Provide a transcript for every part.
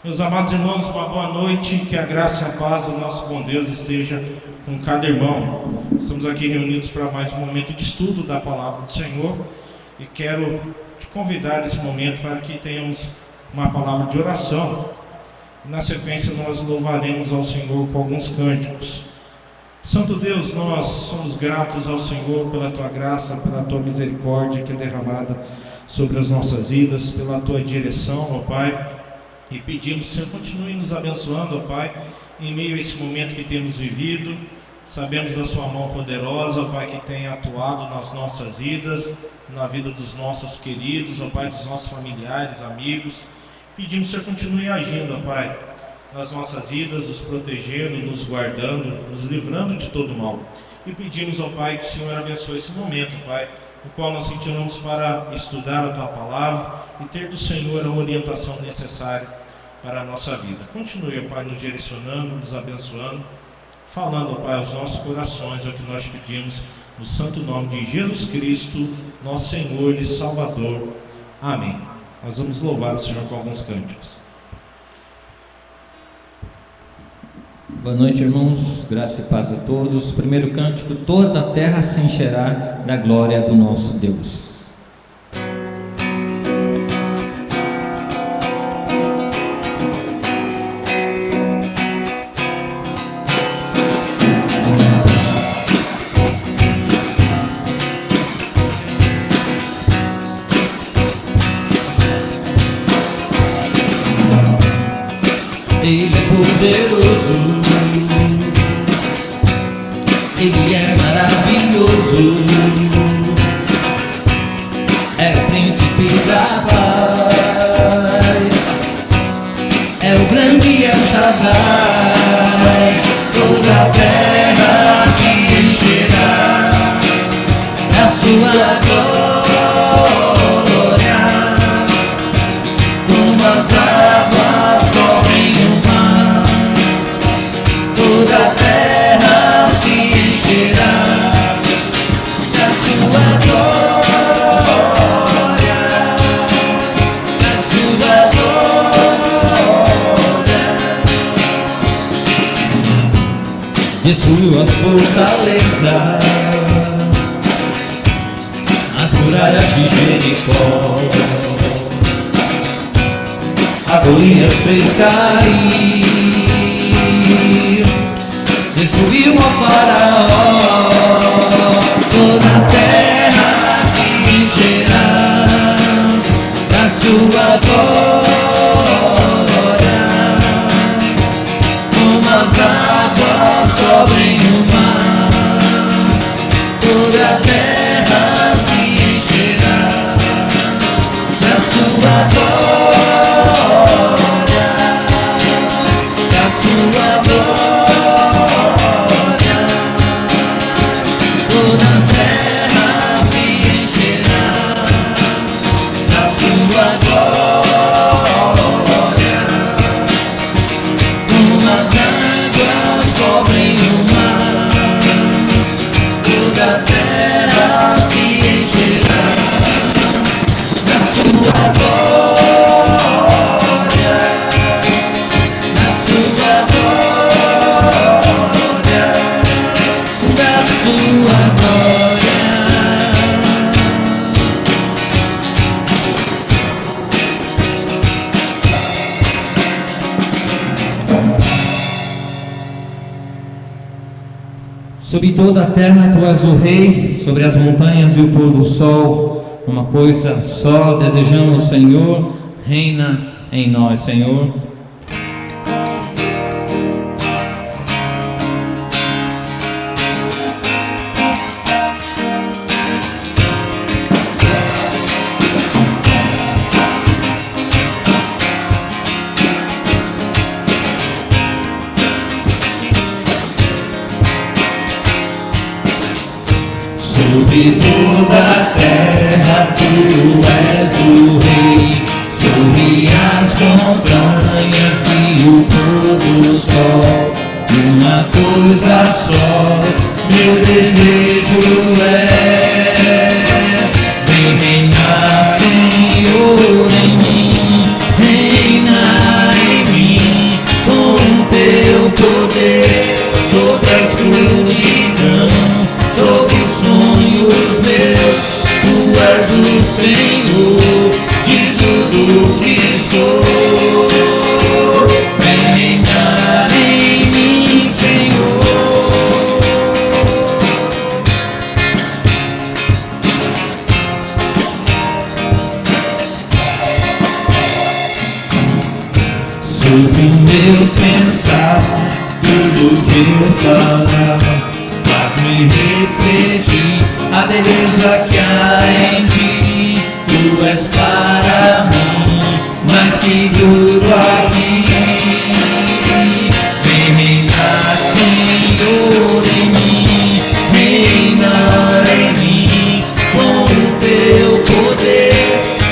Meus amados irmãos, uma boa noite, que a graça e a paz do nosso bom Deus esteja com cada irmão. Estamos aqui reunidos para mais um momento de estudo da Palavra do Senhor e quero te convidar nesse momento para que tenhamos uma palavra de oração. Na sequência nós louvaremos ao Senhor com alguns cânticos. Santo Deus, nós somos gratos ao Senhor pela Tua graça, pela Tua misericórdia que é derramada sobre as nossas vidas, pela Tua direção, ó Pai. E pedimos, Senhor, continue nos abençoando, ó Pai, em meio a esse momento que temos vivido. Sabemos da Sua mão poderosa, ó Pai, que tem atuado nas nossas vidas, na vida dos nossos queridos, ó Pai, dos nossos familiares, amigos. Pedimos, Senhor, continue agindo, ó Pai, nas nossas vidas, nos protegendo, nos guardando, nos livrando de todo mal. E pedimos, ó Pai, que o Senhor abençoe esse momento, Pai, no qual nós retiramos para estudar a Tua Palavra e ter do Senhor a orientação necessária para a nossa vida. Continue, ó Pai, nos direcionando, nos abençoando, falando, ó Pai, aos nossos corações, é o que nós pedimos, no santo nome de Jesus Cristo, nosso Senhor e Salvador. Amém. Nós vamos louvar o Senhor com alguns cânticos. Boa noite, irmãos, graça e paz a todos. Primeiro cântico: toda a terra se encherá da glória do nosso Deus. Ele é poderoso, Ele é maravilhoso, é o príncipe da paz, é o grande El Shaddai. Toda a terra se encherá da sua glória, como as águas cobrem o mar. Toda a terra se encherá da sua glória, da sua glória. De suas fortalezas, as muralhas de Jericó, a Golias fez cair, destruiu o Faraó. Toda a terra se encherá da sua glória, como as águas cobrem o mar. Toda a terra se encherá da sua glória, da sua glória. Toda a terra se encherá da sua glória, como as águas cobrem o mar. Toda a terra se encherá da sua glória, da sua glória, da sua glória. Sobre toda a terra tu és o rei, sobre as montanhas e o pôr do sol. Uma coisa só desejamos, Senhor, reina em nós, Senhor. Sobre toda a terra tu és o rei, sobre as montanhas e o pôr do sol. Uma coisa só meu desejo é: vem reinar, Senhor, em mim, reina em mim. sobre o meu pensar, tudo que eu falar faz-me refletir a beleza que há em ti. Tu és para mim mais que tudo aqui. Vem reinar, Senhor, em mim, reinar em mim com o teu poder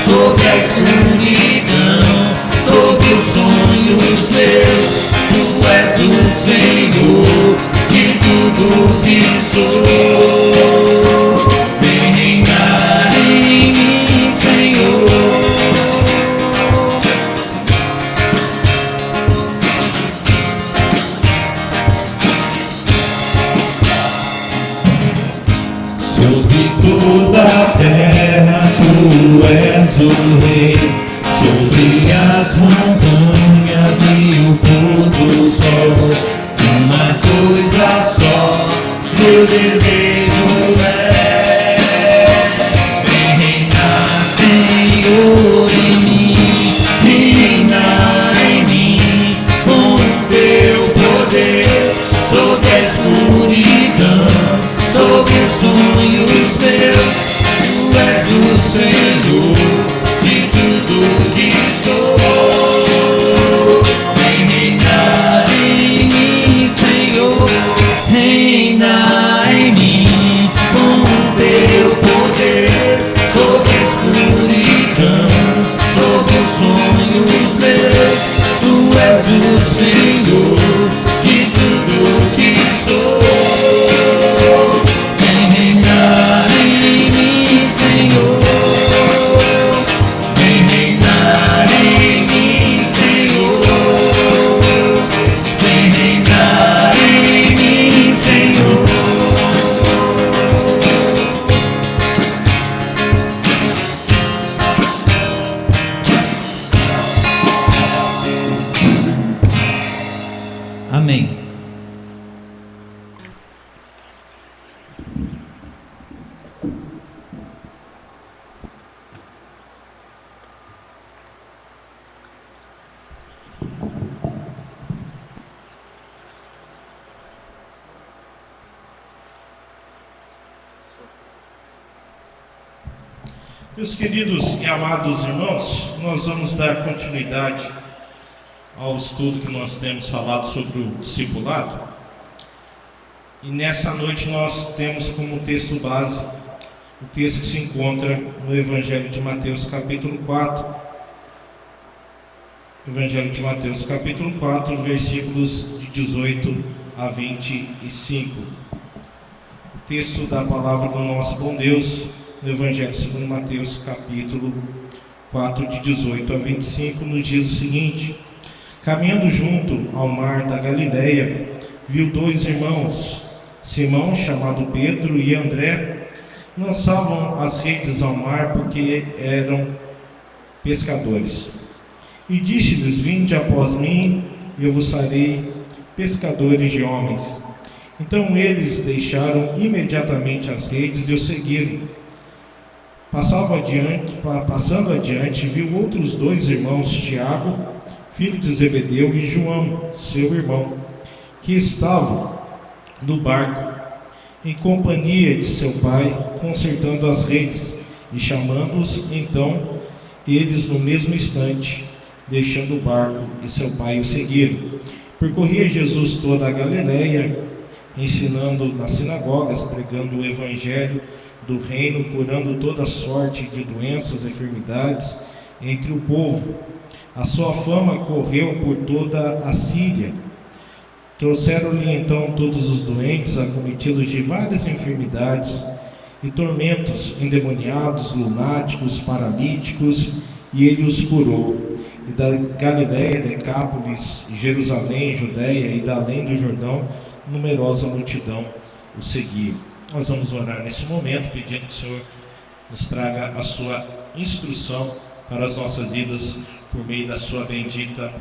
sobre a escuridão, sobre os sonhos meus. Tu és o Senhor de tudo que sou. Vem reinar em mim, Senhor. Sobre toda a terra tu és o Rei, sobre as montanhas e o pôr do sol. Uma coisa só meu desejo é: vem reinar, Senhor, em mim, reinar em mim com o teu poder sobre a escuridão, sobre os sonhos meus. Tu és o Senhor de tudo que sou. Vem reinar em mim, Senhor, reinar em mim com o teu poder sobre a escuridão, sobre os sonhos meus. Tu és o Senhor de tudo que sou. Vem reinar em mim, Senhor. Vem reinar em mim, Senhor. Vem reinar em mim, Senhor. Amém. Meus queridos e amados irmãos, nós vamos dar continuidade ao estudo que nós temos falado sobre o discipulado. E nessa noite nós temos como texto base o texto que se encontra no Evangelho de Mateus, capítulo 4. Evangelho de Mateus, capítulo 4, versículos de 18 a 25. O texto da palavra do nosso bom Deus, no Evangelho segundo Mateus, capítulo 4, de 18 a 25, nos diz o seguinte: caminhando junto ao mar da Galileia, viu dois irmãos, Simão, chamado Pedro, e André, lançavam as redes ao mar porque eram pescadores. E disse-lhes: vinde após mim, e eu vos farei pescadores de homens. Então eles deixaram imediatamente as redes e o seguiram. Passando adiante, viu outros dois irmãos, Tiago, filho de Zebedeu, e João, seu irmão, que estavam no barco, em companhia de seu pai, consertando as redes, e chamando-os. Então eles, no mesmo instante, deixando o barco e seu pai, o seguiram. Percorria Jesus toda a Galileia, ensinando nas sinagogas, pregando o evangelho do reino, curando toda sorte de doenças e enfermidades entre o povo. A sua fama correu por toda a Síria. Trouxeram-lhe então todos os doentes, acometidos de várias enfermidades e tormentos, endemoniados, lunáticos, paralíticos, e ele os curou. E da Galileia, Decápolis, Jerusalém, Judeia e da além do Jordão, numerosa multidão o seguia. Nós vamos orar nesse momento, pedindo que o Senhor nos traga a sua instrução para as nossas vidas por meio da sua bendita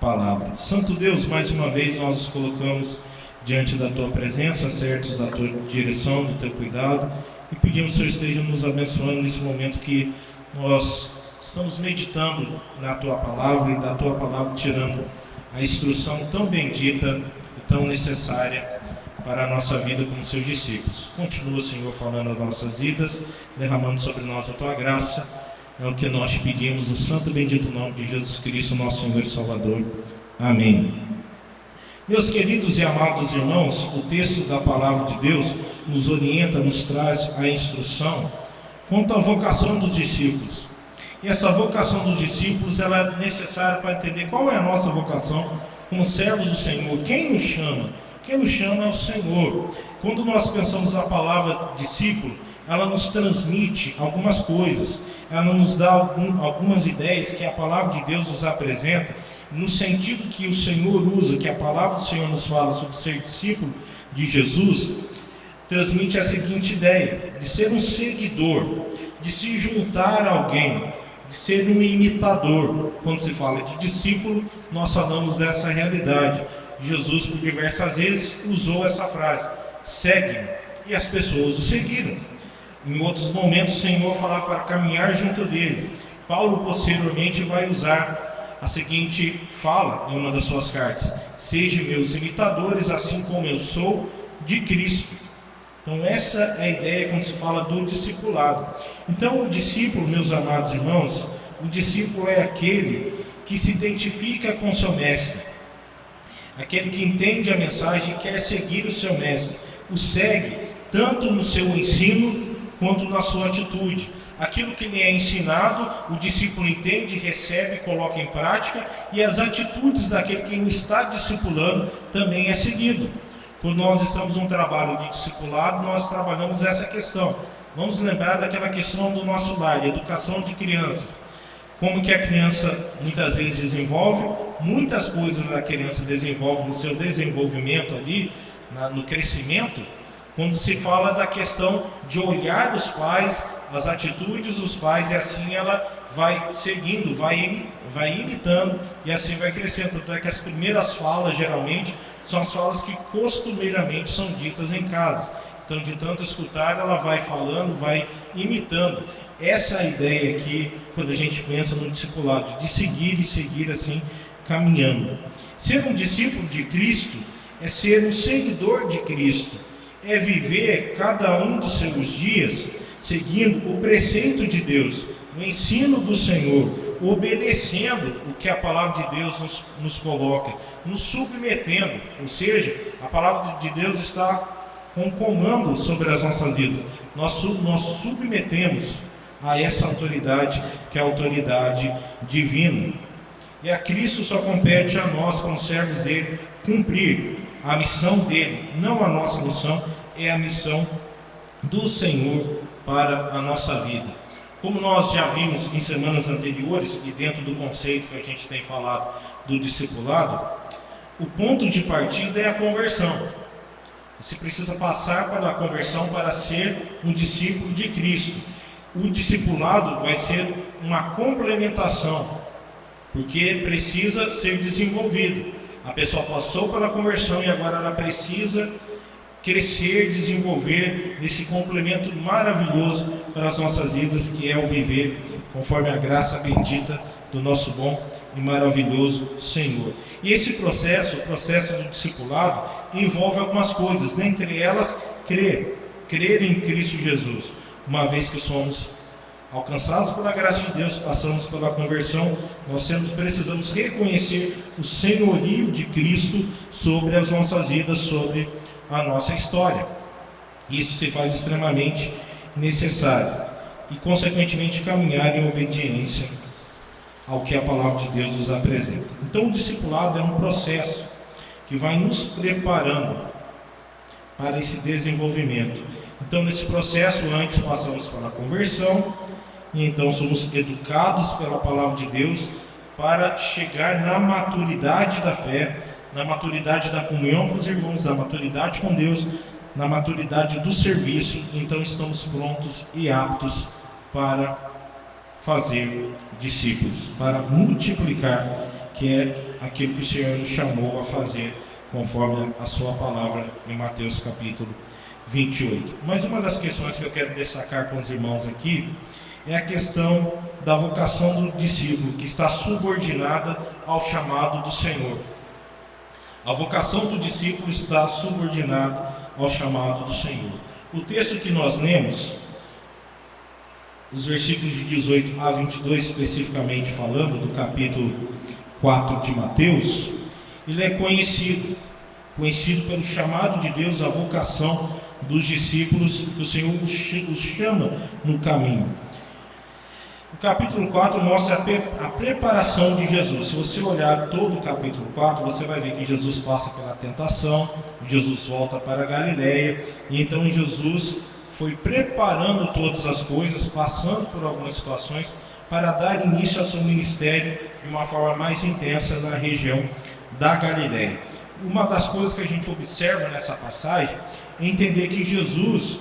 palavra. Santo Deus, mais uma vez nós nos colocamos diante da tua presença, certos da tua direção, do teu cuidado, e pedimos que o Senhor esteja nos abençoando nesse momento que nós estamos meditando na Tua Palavra e da Tua Palavra tirando a instrução tão bendita e tão necessária para a nossa vida como Seus discípulos. Continua, Senhor, falando as nossas vidas, derramando sobre nós a Tua graça. É o que nós te pedimos, no santo e bendito nome de Jesus Cristo, nosso Senhor e Salvador. Amém. Meus queridos e amados irmãos, o texto da Palavra de Deus nos orienta, nos traz a instrução quanto à vocação dos discípulos. E essa vocação dos discípulos ela é necessária para entender qual é a nossa vocação como servos do Senhor. Quem nos chama? Quem nos chama é o Senhor. Quando nós pensamos na palavra discípulo, ela nos transmite algumas coisas, ela nos dá algumas ideias que a palavra de Deus nos apresenta, no sentido que o Senhor usa, que a palavra do Senhor nos fala sobre ser discípulo de Jesus, transmite a seguinte ideia, de ser um seguidor, de se juntar a alguém, de ser um imitador. Quando se fala de discípulo, nós falamos dessa realidade. Jesus, por diversas vezes, usou essa frase, segue-me, e as pessoas o seguiram. Em outros momentos, o Senhor falava para caminhar junto deles. Paulo, posteriormente, vai usar a seguinte fala em uma das suas cartas: sejam meus imitadores, assim como eu sou de Cristo. Então essa é a ideia quando se fala do discipulado. Então o discípulo, meus amados irmãos, o discípulo é aquele que se identifica com o seu mestre, aquele que entende a mensagem e quer seguir o seu mestre, o segue tanto no seu ensino quanto na sua atitude. Aquilo que lhe é ensinado, o discípulo entende, recebe, coloca em prática, e as atitudes daquele que o está discipulando também é seguido. Quando nós estamos num trabalho de discipulado, nós trabalhamos essa questão. Vamos lembrar daquela questão do nosso lar, de educação de crianças. Como que a criança muitas vezes desenvolve, muitas coisas a criança desenvolve no seu desenvolvimento ali, no crescimento, quando se fala da questão de olhar dos pais, as atitudes dos pais, e assim ela vai seguindo, vai imitando, e assim vai crescendo. Tanto é que as primeiras falas, geralmente, são as falas que costumeiramente são ditas em casa. Então, de tanto escutar, ela vai falando, vai imitando. Essa é a ideia aqui, quando a gente pensa no discipulado, de seguir e seguir assim, caminhando. Ser um discípulo de Cristo é ser um seguidor de Cristo, é viver cada um dos seus dias seguindo o preceito de Deus, o ensino do Senhor, obedecendo o que a palavra de Deus nos coloca, nos submetendo, ou seja, a palavra de Deus está com comando sobre as nossas vidas. Nós submetemos a essa autoridade, que é a autoridade divina. E a Cristo só compete a nós, como servos dele, cumprir a missão dele, não a nossa missão, é a missão do Senhor para a nossa vida. Como nós já vimos em semanas anteriores, e dentro do conceito que a gente tem falado do discipulado, o ponto de partida é a conversão. Você precisa passar pela conversão para ser um discípulo de Cristo. O discipulado vai ser uma complementação, porque precisa ser desenvolvido. A pessoa passou pela conversão e agora ela precisa crescer, desenvolver nesse complemento maravilhoso para as nossas vidas, que é o viver conforme a graça bendita do nosso bom e maravilhoso Senhor. E esse processo, o processo do discipulado, envolve algumas coisas, dentre elas, crer em Cristo Jesus. Uma vez que somos alcançados pela graça de Deus, passamos pela conversão, nós precisamos reconhecer o senhorio de Cristo sobre as nossas vidas, sobre a nossa história. Isso se faz extremamente necessário e, consequentemente, caminhar em obediência ao que a palavra de Deus nos apresenta. Então, o discipulado é um processo que vai nos preparando para esse desenvolvimento. Então, nesse processo, antes passamos pela conversão, e então somos educados pela palavra de Deus para chegar na maturidade da fé, na maturidade da comunhão com os irmãos, na maturidade com Deus, na maturidade do serviço. Então estamos prontos e aptos para fazer discípulos, para multiplicar, que é aquilo que o Senhor nos chamou a fazer, conforme a sua palavra em Mateus capítulo 28. Mas uma das questões que eu quero destacar com os irmãos aqui é a questão da vocação do discípulo, que está subordinada ao chamado do Senhor. A vocação do discípulo está subordinada ao chamado do Senhor. O texto que nós lemos, os versículos de 18 a 22, especificamente falando do capítulo 4 de Mateus, ele é conhecido pelo chamado de Deus, a vocação dos discípulos, que o Senhor os chama no caminho. O capítulo 4 mostra a preparação de Jesus. Se você olhar todo o capítulo 4, você vai ver que Jesus passa pela tentação, Jesus volta para a Galileia, e então Jesus foi preparando todas as coisas, passando por algumas situações, para dar início ao seu ministério de uma forma mais intensa na região da Galileia. Uma das coisas que a gente observa nessa passagem é entender que Jesus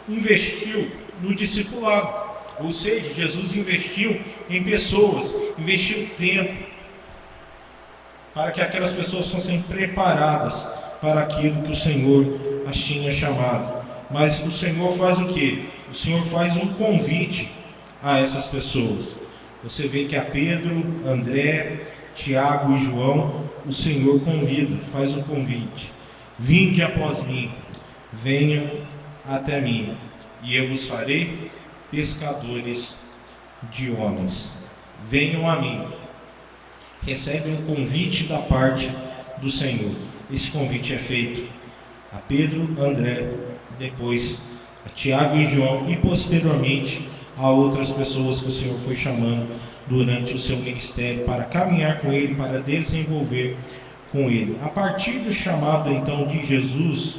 investiu no discipulado. Ou seja, Jesus investiu em pessoas, investiu tempo, para que aquelas pessoas fossem preparadas para aquilo que o Senhor as tinha chamado. Mas o Senhor faz o quê? O Senhor faz um convite a essas pessoas. Você vê que a Pedro, André, Tiago e João, o Senhor convida, faz um convite. Vinde após mim, venham até mim, e eu vos farei pescadores de homens. Venham a mim. Recebem um convite da parte do Senhor. Esse convite é feito a Pedro, André, depois a Tiago e João, e posteriormente a outras pessoas que o Senhor foi chamando durante o seu ministério para caminhar com Ele, para desenvolver com Ele. A partir do chamado então de Jesus,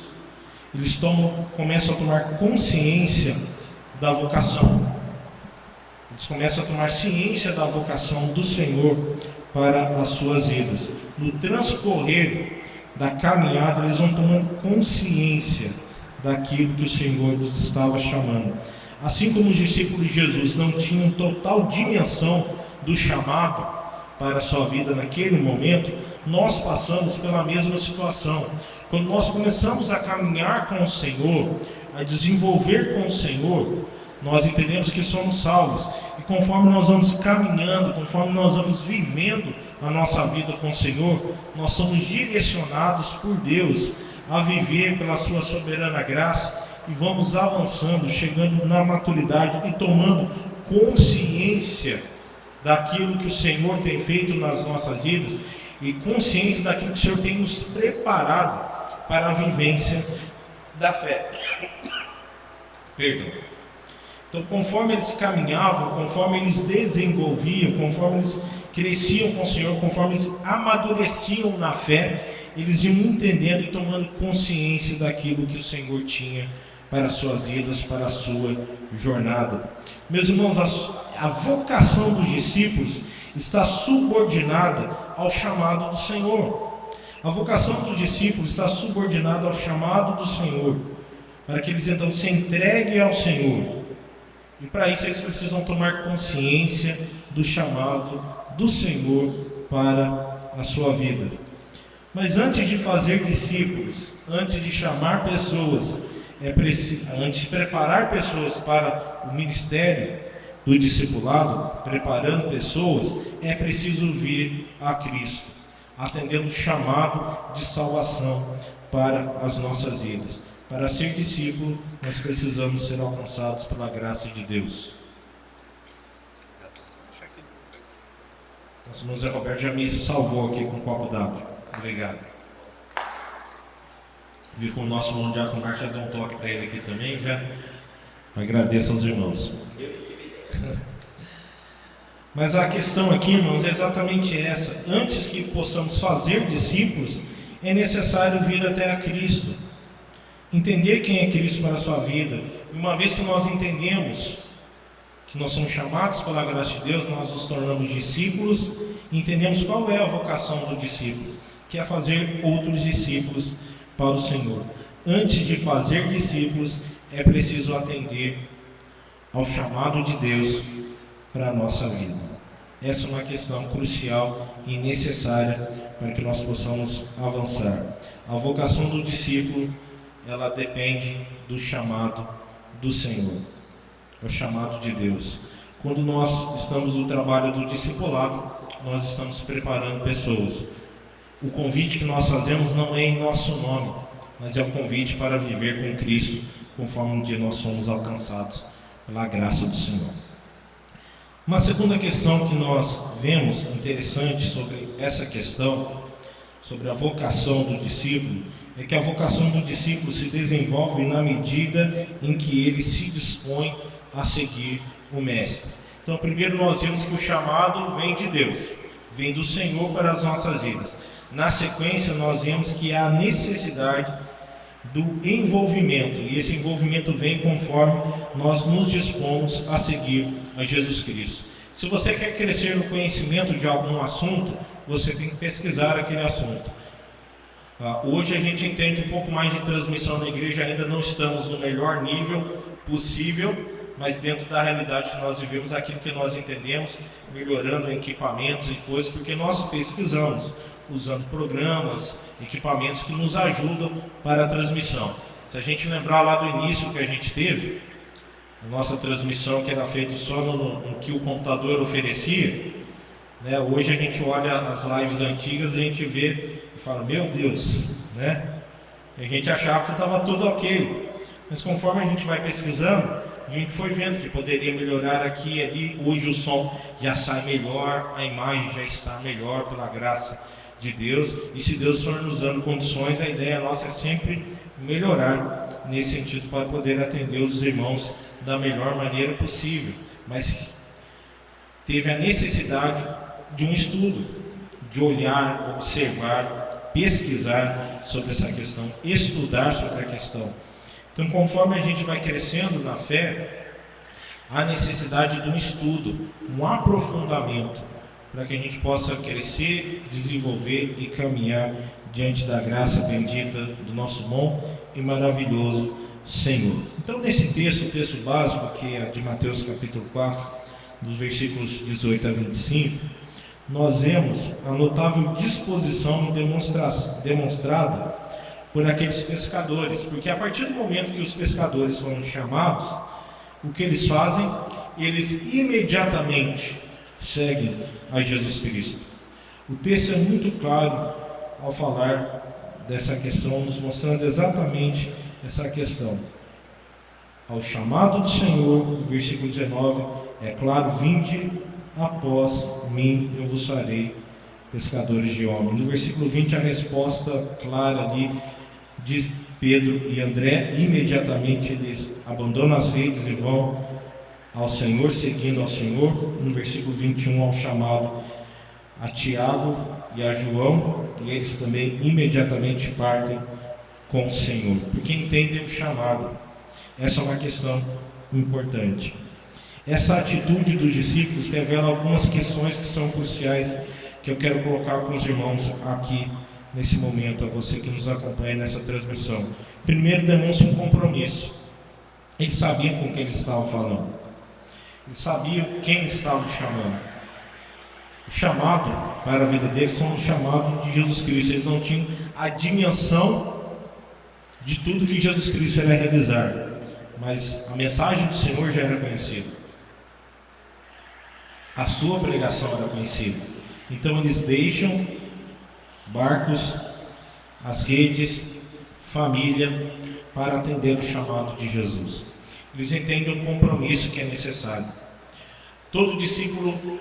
eles começam a tomar consciência da vocação. Eles começam a tomar ciência da vocação do Senhor para as suas vidas. No transcorrer da caminhada, eles vão tomando consciência daquilo que o Senhor nos estava chamando. Assim como os discípulos de Jesus não tinham total dimensão do chamado para a sua vida naquele momento, nós passamos pela mesma situação. Quando nós começamos a caminhar com o Senhor, a desenvolver com o Senhor, nós entendemos que somos salvos. E conforme nós vamos caminhando, conforme nós vamos vivendo a nossa vida com o Senhor, nós somos direcionados por Deus a viver pela sua soberana graça, e vamos avançando, chegando na maturidade e tomando consciência daquilo que o Senhor tem feito nas nossas vidas, e consciência daquilo que o Senhor tem nos preparado para a vivência da fé. Perdão. Então, conforme eles caminhavam, conforme eles desenvolviam, conforme eles cresciam com o Senhor, conforme eles amadureciam na fé, eles iam entendendo e tomando consciência daquilo que o Senhor tinha para as suas vidas, para a sua jornada. Meus irmãos, a vocação dos discípulos está subordinada ao chamado do Senhor. A vocação dos discípulos está subordinada ao chamado do Senhor, para que eles então se entreguem ao Senhor. E para isso eles precisam tomar consciência do chamado do Senhor para a sua vida. Mas antes de fazer discípulos, antes de chamar pessoas, antes de preparar pessoas para o ministério do discipulado, preparando pessoas, é preciso vir a Cristo, atendendo o chamado de salvação para as nossas vidas. Para ser discípulo, nós precisamos ser alcançados pela graça de Deus. Nosso irmão Zé Roberto já me salvou aqui com um copo d'água. Obrigado. Vi que o nosso irmão Diácono Marcos já deu um toque para ele aqui também. Já agradeço aos irmãos. Mas a questão aqui, irmãos, é exatamente essa. Antes que possamos fazer discípulos, é necessário vir até a Cristo, entender quem é Cristo para a sua vida. E uma vez que nós entendemos que nós somos chamados pela graça de Deus, nós nos tornamos discípulos e entendemos qual é a vocação do discípulo, que é fazer outros discípulos para o Senhor. Antes de fazer discípulos, é preciso atender ao chamado de Deus para a nossa vida. Essa é uma questão crucial e necessária para que nós possamos avançar. A vocação do discípulo, ela depende do chamado do Senhor, é o chamado de Deus. Quando nós estamos no trabalho do discipulado, nós estamos preparando pessoas. O convite que nós fazemos não é em nosso nome, mas é o convite para viver com Cristo, conforme um dia nós somos alcançados pela graça do Senhor. Uma segunda questão que nós vemos interessante sobre essa questão, sobre a vocação do discípulo, é que a vocação do discípulo se desenvolve na medida em que ele se dispõe a seguir o Mestre. Então, primeiro nós vemos que o chamado vem de Deus, vem do Senhor para as nossas vidas. Na sequência, nós vemos que há a necessidade do envolvimento, e esse envolvimento vem conforme nós nos dispomos a seguir a Jesus Cristo. Se você quer crescer no conhecimento de algum assunto, você tem que pesquisar aquele assunto. Hoje a gente entende um pouco mais de transmissão na igreja, ainda não estamos no melhor nível possível, mas dentro da realidade que nós vivemos, aquilo que nós entendemos, melhorando equipamentos e coisas, porque nós pesquisamos, usando programas, equipamentos que nos ajudam para a transmissão. Se a gente lembrar lá do início que a gente teve, a nossa transmissão que era feita só no que o computador oferecia, né? Hoje a gente olha as lives antigas e a gente vê e fala, meu Deus, né? E a gente achava que estava tudo ok, mas conforme a gente vai pesquisando, a gente foi vendo que poderia melhorar aqui e ali. Hoje o som já sai melhor, a imagem já está melhor pela graça de Deus, e se Deus for nos dando condições, a ideia nossa é sempre melhorar nesse sentido para poder atender os irmãos da melhor maneira possível. Mas teve a necessidade de um estudo, de olhar, observar, pesquisar sobre essa questão, estudar sobre a questão. Então, conforme a gente vai crescendo na fé, há necessidade de um estudo, um aprofundamento, para que a gente possa crescer, desenvolver e caminhar diante da graça bendita do nosso bom e maravilhoso Senhor. Então, nesse texto, o texto básico, que é de Mateus capítulo 4, dos versículos 18 a 25, nós vemos a notável disposição demonstrada por aqueles pescadores, porque a partir do momento que os pescadores foram chamados, o que eles fazem? Eles imediatamente seguem a Jesus Cristo. O texto é muito claro ao falar dessa questão, nos mostrando exatamente essa questão. Ao chamado do Senhor, versículo 19, é claro, vinde após mim, eu vos farei pescadores de homens. No versículo 20, a resposta clara ali de Pedro e André, imediatamente eles abandonam as redes e vão ao Senhor, seguindo ao Senhor. No versículo 21, ao chamado a Tiago e a João, e eles também imediatamente partem com o Senhor, porque entendem o chamado. Essa é uma questão importante. Essa atitude dos discípulos revela algumas questões que são cruciais, que eu quero colocar com os irmãos aqui nesse momento, a você que nos acompanha nessa transmissão. Primeiro, demonstra um compromisso. Eles sabiam com quem eles estavam falando, eles sabiam quem estava chamando. O chamado para a vida deles foi um chamado de Jesus Cristo. Eles não tinham a dimensão de tudo que Jesus Cristo ia realizar, mas a mensagem do Senhor já era conhecida, a sua pregação era conhecida. Então eles deixam barcos, as redes, família, para atender o chamado de Jesus. Eles entendem o compromisso que é necessário. Todo discípulo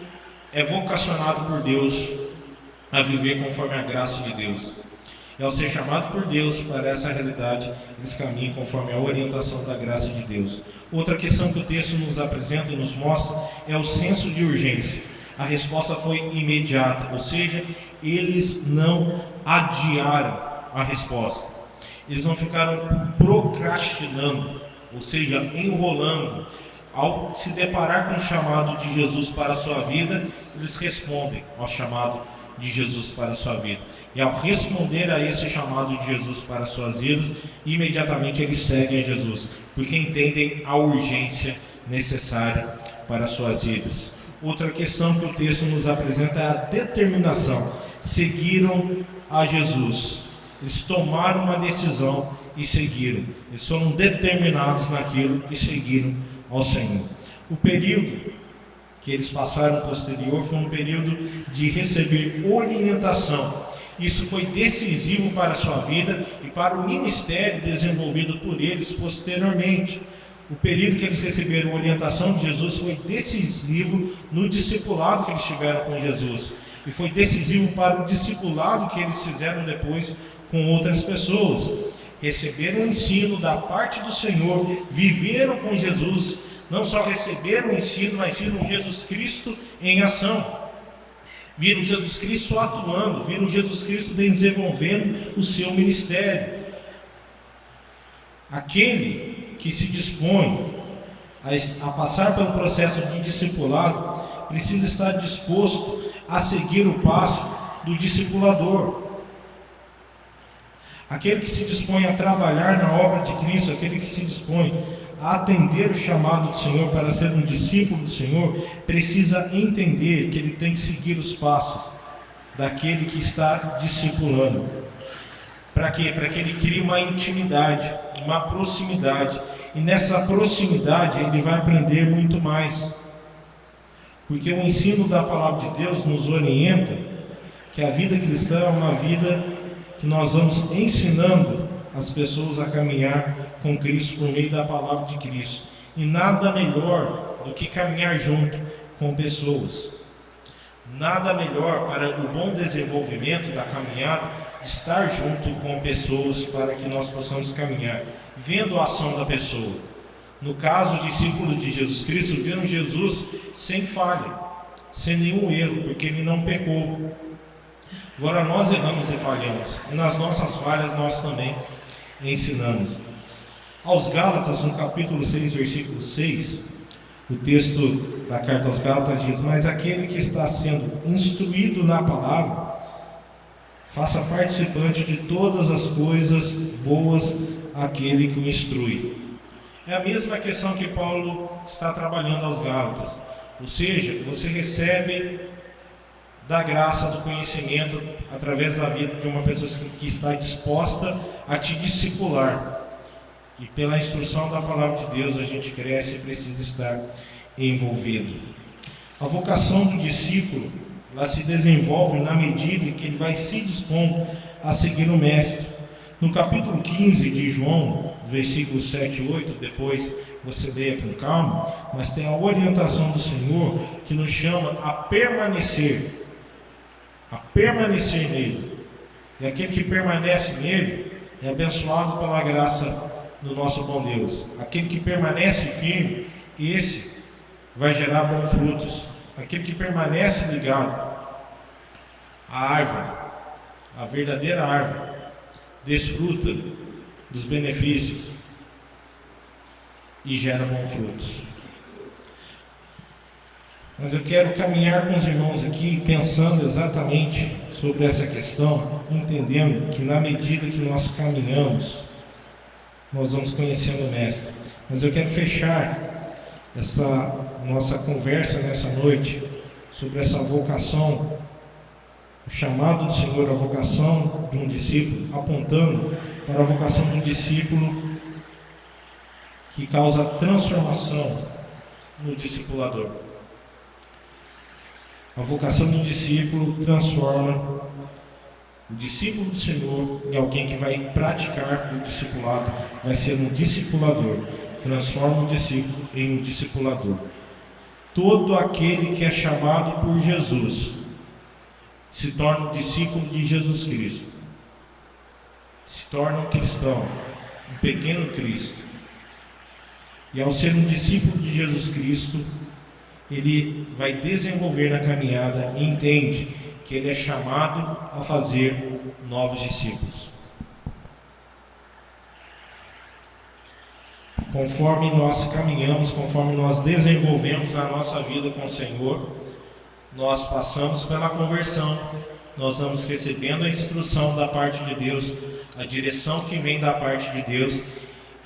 é vocacionado por Deus a viver conforme a graça de Deus. E ao ser chamado por Deus para essa realidade, eles caminham conforme a orientação da graça de Deus. Outra questão que o texto nos apresenta e nos mostra é o senso de urgência. A resposta foi imediata, ou seja, eles não adiaram a resposta. Eles não ficaram procrastinando, ou seja, enrolando. Ao se deparar com o chamado de Jesus para a sua vida, eles respondem ao chamado de Jesus para a sua vida. E ao responder a esse chamado de Jesus para as suas vidas, imediatamente eles seguem a Jesus, porque entendem a urgência necessária para as suas vidas. Outra questão que o texto nos apresenta é a determinação. Seguiram a Jesus. Eles tomaram uma decisão e seguiram. Eles foram determinados naquilo e seguiram ao Senhor. O período que eles passaram posterior foi um período de receber orientação. Isso foi decisivo para a sua vida e para o ministério desenvolvido por eles posteriormente. O período que eles receberam orientação de Jesus foi decisivo no discipulado que eles tiveram com Jesus. E foi decisivo para o discipulado que eles fizeram depois com outras pessoas. Receberam o ensino da parte do Senhor, viveram com Jesus, não só receberam o ensino, mas viram Jesus Cristo em ação. Viram Jesus Cristo atuando, viram Jesus Cristo desenvolvendo o seu ministério. Aquele que se dispõe a passar pelo processo de discipulado precisa estar disposto a seguir o passo do discipulador. Aquele que se dispõe a trabalhar na obra de Cristo, aquele que se dispõe a atender o chamado do Senhor para ser um discípulo do Senhor, precisa entender que ele tem que seguir os passos daquele que está discipulando. Para quê? Para que ele crie uma intimidade, uma proximidade. E nessa proximidade ele vai aprender muito mais. Porque o ensino da palavra de Deus nos orienta que a vida cristã é uma vida que nós vamos ensinando as pessoas a caminhar com Cristo por meio da palavra de Cristo. E nada melhor do que caminhar junto com pessoas. Nada melhor para o bom desenvolvimento da caminhada, estar junto com pessoas para que nós possamos caminhar, vendo a ação da pessoa. No caso, os discípulos de Jesus Cristo viram Jesus sem falha, sem nenhum erro, porque ele não pecou. Agora nós erramos e falhamos, e nas nossas falhas nós também ensinamos. Aos Gálatas, no capítulo 6, versículo 6, o texto da carta aos Gálatas diz: mas aquele que está sendo instruído na palavra, faça participante de todas as coisas boas aquele que o instrui. É a mesma questão que Paulo está trabalhando aos Gálatas. Ou seja, você recebe da graça, do conhecimento, através da vida de uma pessoa que está disposta a te discipular. E pela instrução da palavra de Deus a gente cresce e precisa estar envolvido. A vocação do discípulo, ela se desenvolve na medida em que ele vai se dispondo a seguir o mestre. No capítulo 15 de João, versículos 7 e 8, depois você leia com calma, mas tem a orientação do Senhor que nos chama a permanecer nele. E aquele que permanece nele é abençoado pela graça do nosso bom Deus. Aquele que permanece firme, esse vai gerar bons frutos. Aquele que permanece ligado à árvore, a verdadeira árvore, desfruta dos benefícios e gera bons frutos. Mas eu quero caminhar com os irmãos aqui pensando exatamente sobre essa questão, entendendo que na medida que nós caminhamos, nós vamos conhecendo o Mestre. Mas eu quero fechar essa nossa conversa nessa noite sobre essa vocação, o chamado do Senhor, a vocação de um discípulo, apontando para a vocação de um discípulo que causa transformação no discipulador. A vocação de um discípulo transforma o discípulo do Senhor em alguém que vai praticar o discipulado, vai ser um discipulador, transforma o discípulo em um discipulador. Todo aquele que é chamado por Jesus se torna um discípulo de Jesus Cristo, se torna um cristão, um pequeno Cristo. E ao ser um discípulo de Jesus Cristo, ele vai desenvolver na caminhada e entende que ele é chamado a fazer novos discípulos. Conforme nós caminhamos, conforme nós desenvolvemos a nossa vida com o Senhor, nós passamos pela conversão, nós vamos recebendo a instrução da parte de Deus, a direção que vem da parte de Deus,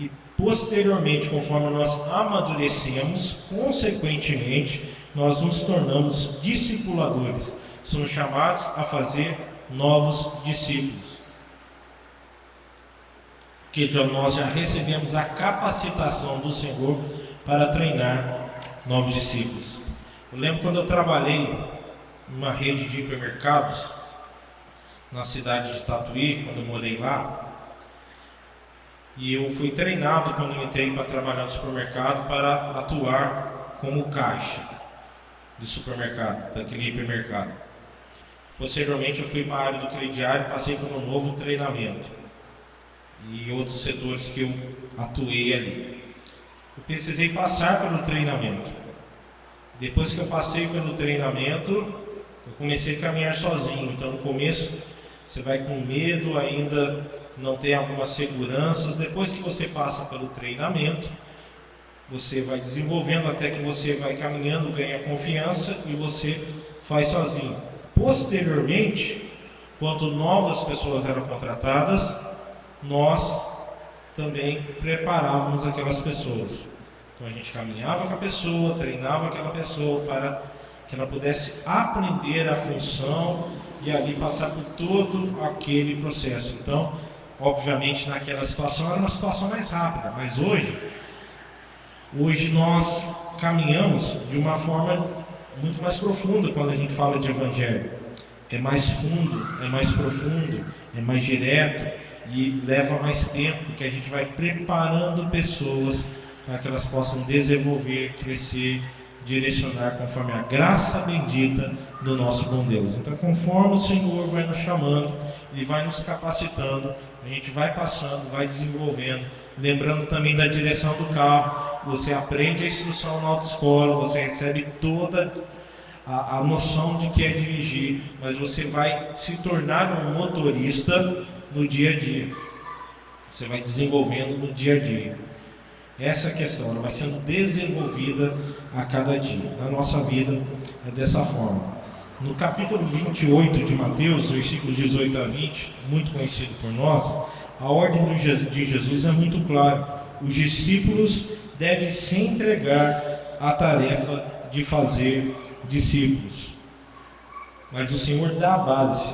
e posteriormente, conforme nós amadurecemos, consequentemente, nós nos tornamos discipuladores. Somos chamados a fazer novos discípulos. Que nós já recebemos a capacitação do Senhor para treinar novos discípulos. Eu lembro quando eu trabalhei numa rede de hipermercados na cidade de Tatuí, quando eu morei lá, e eu fui treinado quando eu entrei para trabalhar no supermercado para atuar como caixa de supermercado, daquele hipermercado. Posteriormente eu fui para a área do crediário e passei por um novo treinamento e outros setores que eu atuei ali. Eu precisei passar pelo treinamento. Depois que eu passei pelo treinamento, eu comecei a caminhar sozinho. Então no começo você vai com medo, ainda não tem algumas seguranças. Depois que você passa pelo treinamento, você vai desenvolvendo até que você vai caminhando, ganha confiança e você faz sozinho. Posteriormente, quando novas pessoas eram contratadas, nós também preparávamos aquelas pessoas. Então a gente caminhava com a pessoa, treinava aquela pessoa para que ela pudesse aprender a função e ali passar por todo aquele processo. Então, obviamente naquela situação era uma situação mais rápida, mas hoje nós caminhamos de uma forma muito mais profunda quando a gente fala de evangelho. É mais fundo, é mais profundo, é mais direto e leva mais tempo, porque a gente vai preparando pessoas para que elas possam desenvolver, crescer, direcionar conforme a graça bendita do nosso bom Deus. Então, conforme o Senhor vai nos chamando, Ele vai nos capacitando, a gente vai passando, vai desenvolvendo, lembrando também da direção do carro. Você aprende a instrução na autoescola, você recebe toda a noção de que é dirigir, mas você vai se tornar um motorista no dia a dia. Você vai desenvolvendo no dia a dia. Essa questão, ela vai sendo desenvolvida a cada dia. Na nossa vida é dessa forma. No capítulo 28 de Mateus, versículos 18 a 20, muito conhecido por nós, a ordem de Jesus é muito clara. Os discípulos devem se entregar à tarefa de fazer discípulos. Mas o Senhor dá a base,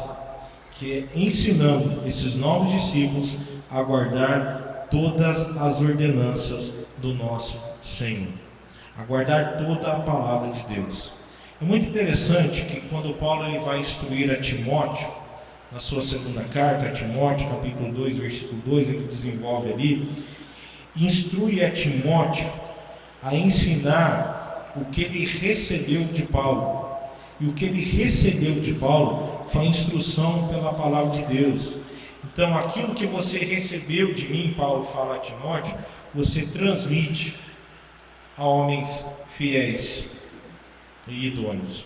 que é ensinando esses novos discípulos a guardar todas as ordenanças do nosso Senhor, a guardar toda a palavra de Deus. É muito interessante que quando Paulo ele vai instruir a Timóteo, na sua segunda carta a Timóteo, capítulo 2, versículo 2, ele desenvolve ali, instrui a Timóteo a ensinar o que ele recebeu de Paulo. E o que ele recebeu de Paulo foi a instrução pela palavra de Deus. Então, aquilo que você recebeu de mim, Paulo fala a Timóteo, você transmite a homens fiéis e idôneos.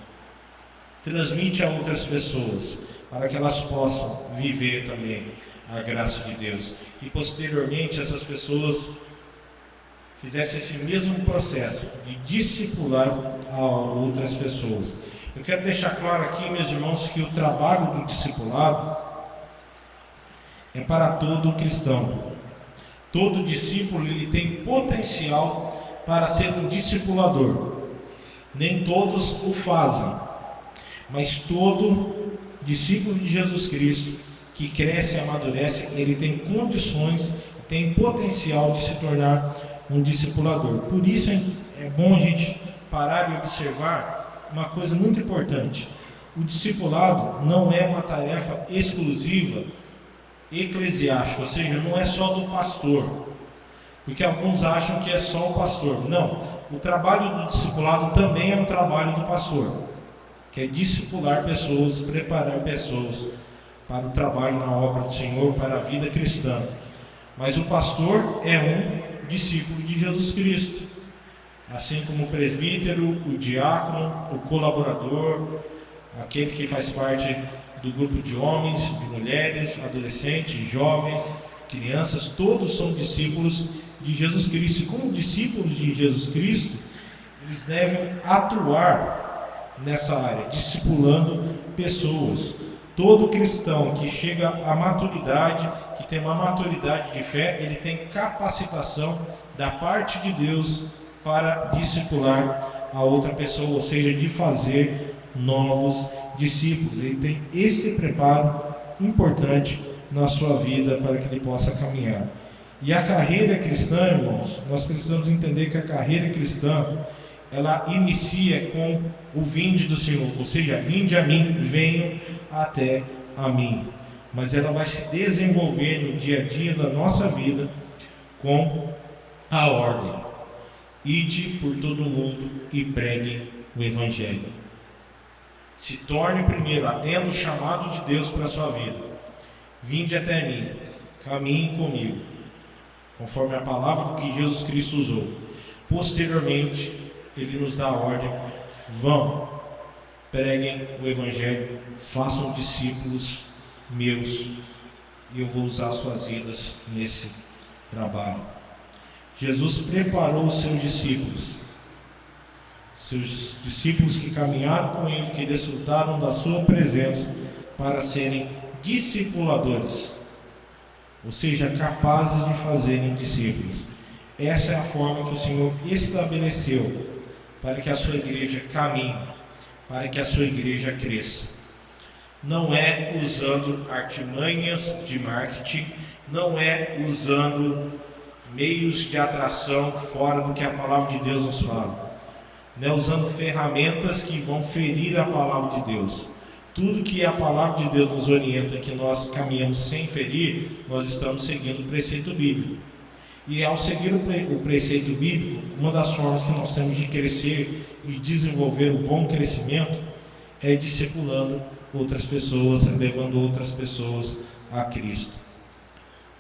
Transmite a outras pessoas, para que elas possam viver também a graça de Deus. E posteriormente, essas pessoas fizessem esse mesmo processo de discipular a outras pessoas. Eu quero deixar claro aqui, meus irmãos, que o trabalho do discipulado é para todo cristão. Todo discípulo ele tem potencial para ser um discipulador. Nem todos o fazem, mas todo discípulo de Jesus Cristo que cresce e amadurece, ele tem condições, tem potencial de se tornar um discipulador. Por isso é bom a gente parar e observar uma coisa muito importante. O discipulado não é uma tarefa exclusiva eclesiástica, ou seja, não é só do pastor, porque alguns acham que é só o pastor. Não, o trabalho do discipulado também é um trabalho do pastor, que é discipular pessoas, preparar pessoas para o trabalho na obra do Senhor, para a vida cristã. Mas o pastor é um discípulo de Jesus Cristo, assim como o presbítero, o diácono, o colaborador, aquele que faz parte do grupo de homens, de mulheres, adolescentes, jovens, crianças, todos são discípulos de Jesus Cristo. E como discípulos de Jesus Cristo, eles devem atuar nessa área, discipulando pessoas. Todo cristão que chega à maturidade, que tem uma maturidade de fé, ele tem capacitação da parte de Deus para discipular a outra pessoa, ou seja, de fazer novos discípulos. Ele tem esse preparo importante na sua vida para que ele possa caminhar. E a carreira cristã, irmãos, nós precisamos entender que a carreira cristã, ela inicia com o vinde do Senhor, ou seja, vinde a mim, venham até a mim. Mas ela vai se desenvolver no dia a dia da nossa vida com a ordem: ide por todo mundo e preguem o Evangelho. Se torne primeiro, atenda o chamado de Deus para a sua vida. Vinde até mim, caminhe comigo, conforme a palavra que Jesus Cristo usou. Posteriormente, Ele nos dá a ordem: vão, preguem o Evangelho, façam discípulos meus, e eu vou usar suas vidas nesse trabalho. Jesus preparou os seus discípulos que caminharam com Ele, que desfrutaram da sua presença, para serem discipuladores, ou seja, capazes de fazerem discípulos. Essa é a forma que o Senhor estabeleceu para que a sua igreja caminhe, para que a sua igreja cresça. Não é usando artimanhas de marketing, não é usando meios de atração fora do que a palavra de Deus nos fala, não é usando ferramentas que vão ferir a palavra de Deus. Tudo que a palavra de Deus nos orienta, que nós caminhamos sem ferir, nós estamos seguindo o preceito bíblico. E ao seguir o preceito bíblico, uma das formas que nós temos de crescer e desenvolver um bom crescimento é discipulando outras pessoas, levando outras pessoas a Cristo.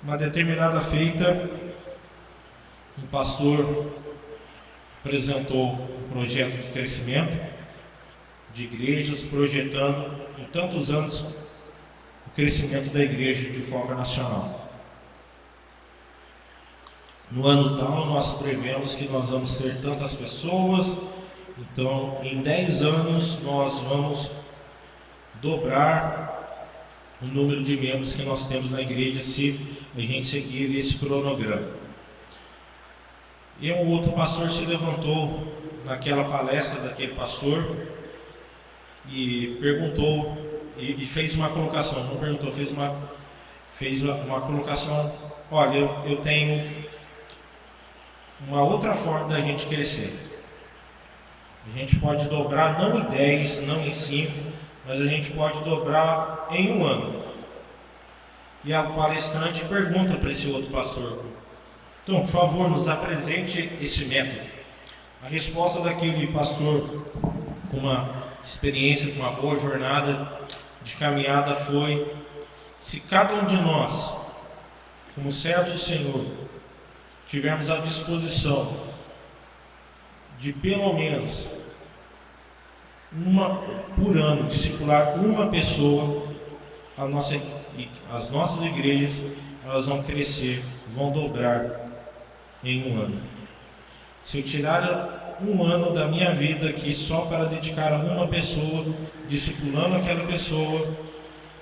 Uma determinada feita, um pastor apresentou um projeto de crescimento de igrejas, projetando em tantos anos o crescimento da igreja de forma nacional. No ano tal, nós prevemos que nós vamos ter tantas pessoas, então em 10 anos nós vamos dobrar o número de membros que nós temos na igreja, se a gente seguir esse cronograma. E um outro pastor se levantou naquela palestra daquele pastor e perguntou, e fez uma colocação, não perguntou, fez uma colocação: olha, eu tenho uma outra forma da gente crescer. A gente pode dobrar não em 10, não em 5, mas a gente pode dobrar em 1 ano. E a palestrante pergunta para esse outro pastor: então, por favor, nos apresente esse método. A resposta daquele pastor, com uma experiência, com uma boa jornada de caminhada, foi: se cada um de nós, como servos do Senhor, tivermos à disposição de pelo menos uma por ano, discipular uma pessoa, as nossas igrejas, elas vão crescer, vão dobrar em 1 ano. Se eu tirar 1 ano da minha vida aqui só para dedicar a uma pessoa, discipulando aquela pessoa,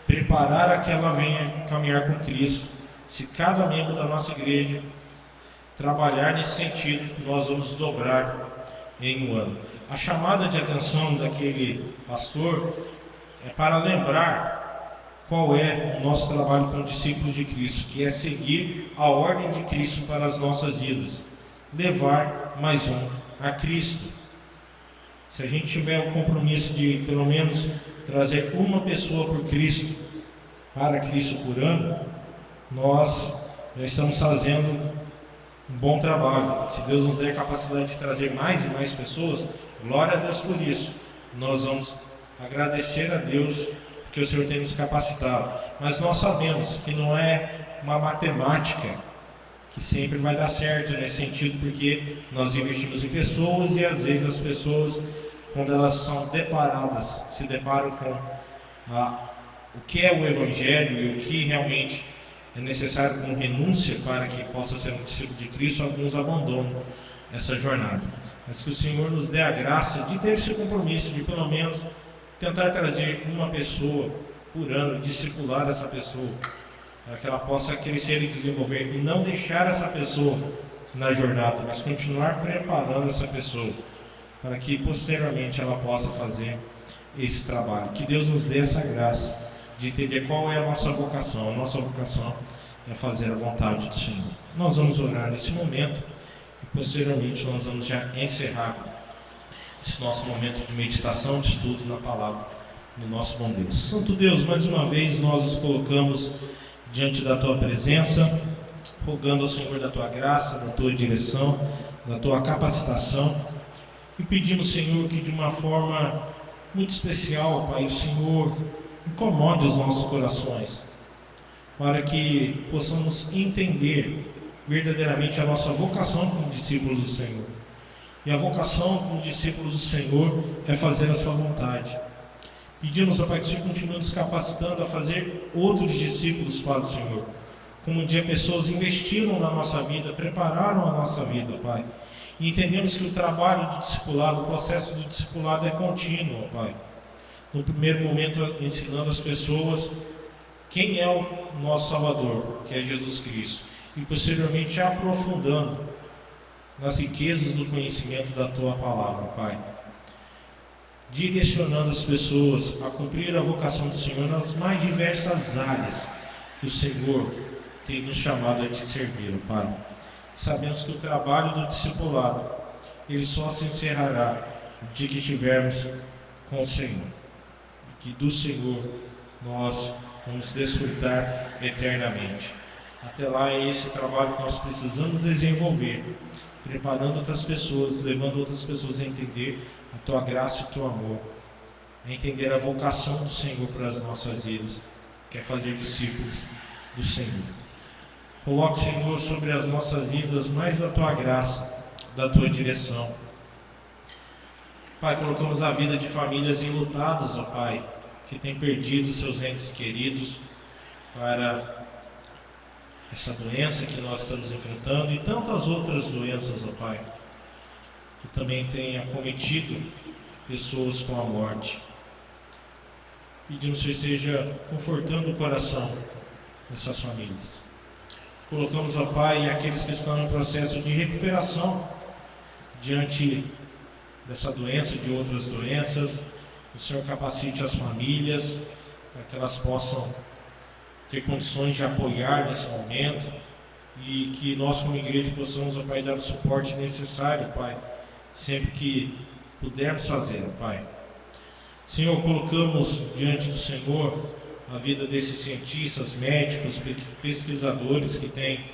preparar a que ela venha caminhar com Cristo, se cada membro da nossa igreja trabalhar nesse sentido, nós vamos dobrar em 1 ano. A chamada de atenção daquele pastor é para lembrar qual é o nosso trabalho com discípulos de Cristo, que é seguir a ordem de Cristo para as nossas vidas, levar mais um a Cristo. Se a gente tiver o compromisso de pelo menos trazer uma pessoa por Cristo, para Cristo por ano, nós já estamos fazendo um bom trabalho. Se Deus nos der a capacidade de trazer mais e mais pessoas, glória a Deus por isso. Nós vamos agradecer a Deus porque o Senhor tem nos capacitado. Mas nós sabemos que não é uma matemática que sempre vai dar certo nesse sentido, porque nós investimos em pessoas e às vezes as pessoas, quando elas são se deparam com o que é o Evangelho e o que realmente é necessário como renúncia para que possa ser um discípulo de Cristo, alguns abandonam essa jornada. Mas que o Senhor nos dê a graça de ter esse compromisso, de pelo menos tentar trazer uma pessoa por ano, discipular essa pessoa, para que ela possa crescer e desenvolver, e não deixar essa pessoa na jornada, mas continuar preparando essa pessoa, para que posteriormente ela possa fazer esse trabalho. Que Deus nos dê essa graça de entender qual é a nossa vocação. A nossa vocação é fazer a vontade do Senhor. Nós vamos orar nesse momento e posteriormente nós vamos já encerrar esse nosso momento de meditação, de estudo na palavra do nosso bom Deus. Santo Deus, mais uma vez nós nos colocamos diante da Tua presença, rogando ao Senhor da Tua graça, da Tua direção, da Tua capacitação, e pedimos, Senhor, que de uma forma muito especial, Pai, o Senhor incomode os nossos corações, para que possamos entender verdadeiramente a nossa vocação como discípulos do Senhor. E a vocação como discípulos do Senhor é fazer a sua vontade. Pedimos, Pai, que o Senhor continue nos capacitando a fazer outros discípulos para o Senhor. Como um dia pessoas investiram na nossa vida, prepararam a nossa vida, Pai. E entendemos que o trabalho do discipulado, o processo do discipulado é contínuo, Pai. No primeiro momento, ensinando as pessoas quem é o nosso Salvador, que é Jesus Cristo. E posteriormente aprofundando nas riquezas do conhecimento da Tua palavra, Pai. Direcionando as pessoas a cumprir a vocação do Senhor nas mais diversas áreas que o Senhor tem nos chamado a Te servir, Pai. Sabemos que o trabalho do discipulado, ele só se encerrará no dia que estivermos com o Senhor. E que do Senhor nós vamos desfrutar eternamente. Até lá é esse trabalho que nós precisamos desenvolver, preparando outras pessoas, levando outras pessoas a entender a Tua graça e o Teu amor, a entender a vocação do Senhor para as nossas vidas, que é fazer discípulos do Senhor. Coloque, Senhor, sobre as nossas vidas mais da Tua graça, da Tua direção. Pai, colocamos a vida de famílias enlutadas, ó Pai, que têm perdido seus entes queridos para essa doença que nós estamos enfrentando e tantas outras doenças, ó Pai, que também têm acometido pessoas com a morte. Pedimos que o Senhor esteja confortando o coração dessas famílias. Colocamos, ó Pai, aqueles que estão em processo de recuperação diante dessa doença, de outras doenças. O Senhor capacite as famílias para que elas possam ter condições de apoiar nesse momento e que nós como igreja possamos, ó Pai, dar o suporte necessário, Pai, sempre que pudermos fazer, ó Pai. Senhor, colocamos diante do Senhor a vida desses cientistas, médicos, pesquisadores que têm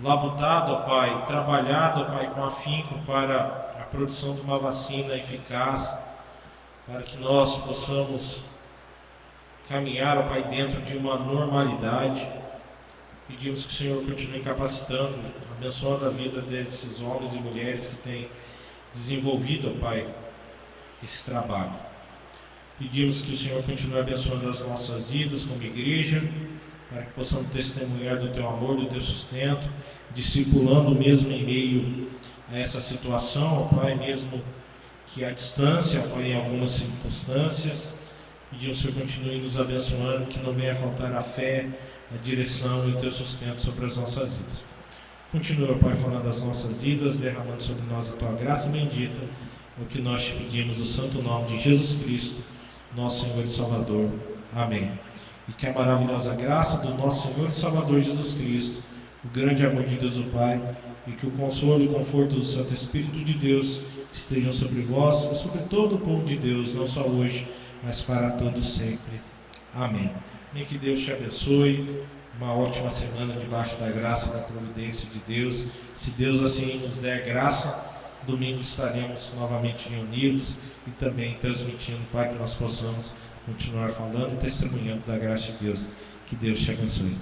labutado, ó Pai, trabalhado, ó Pai, com afinco para a produção de uma vacina eficaz, para que nós possamos caminhar, ó Pai, dentro de uma normalidade. Pedimos que o Senhor continue capacitando, abençoando a vida desses homens e mulheres que têm desenvolvido, ó Pai, esse trabalho. Pedimos que o Senhor continue abençoando as nossas vidas como igreja, para que possamos testemunhar do Teu amor, do Teu sustento, discipulando mesmo em meio a essa situação, ó Pai, mesmo que a distância, ó Pai, em algumas circunstâncias. Pedimos que o Senhor continue nos abençoando, que não venha faltar a fé, a direção e o Teu sustento sobre as nossas vidas. Continua, Pai, falando das nossas vidas, derramando sobre nós a Tua graça bendita, o que nós Te pedimos no santo nome de Jesus Cristo, nosso Senhor e Salvador. Amém. E que a maravilhosa graça do nosso Senhor e Salvador Jesus Cristo, o grande amor de Deus o Pai, e que o consolo e conforto do Santo Espírito de Deus estejam sobre vós e sobre todo o povo de Deus, não só hoje, mas para todos sempre. Amém. E que Deus te abençoe. Uma ótima semana debaixo da graça e da providência de Deus. Se Deus assim nos der graça, domingo estaremos novamente reunidos e também transmitindo, para que nós possamos continuar falando e testemunhando da graça de Deus. Que Deus te abençoe.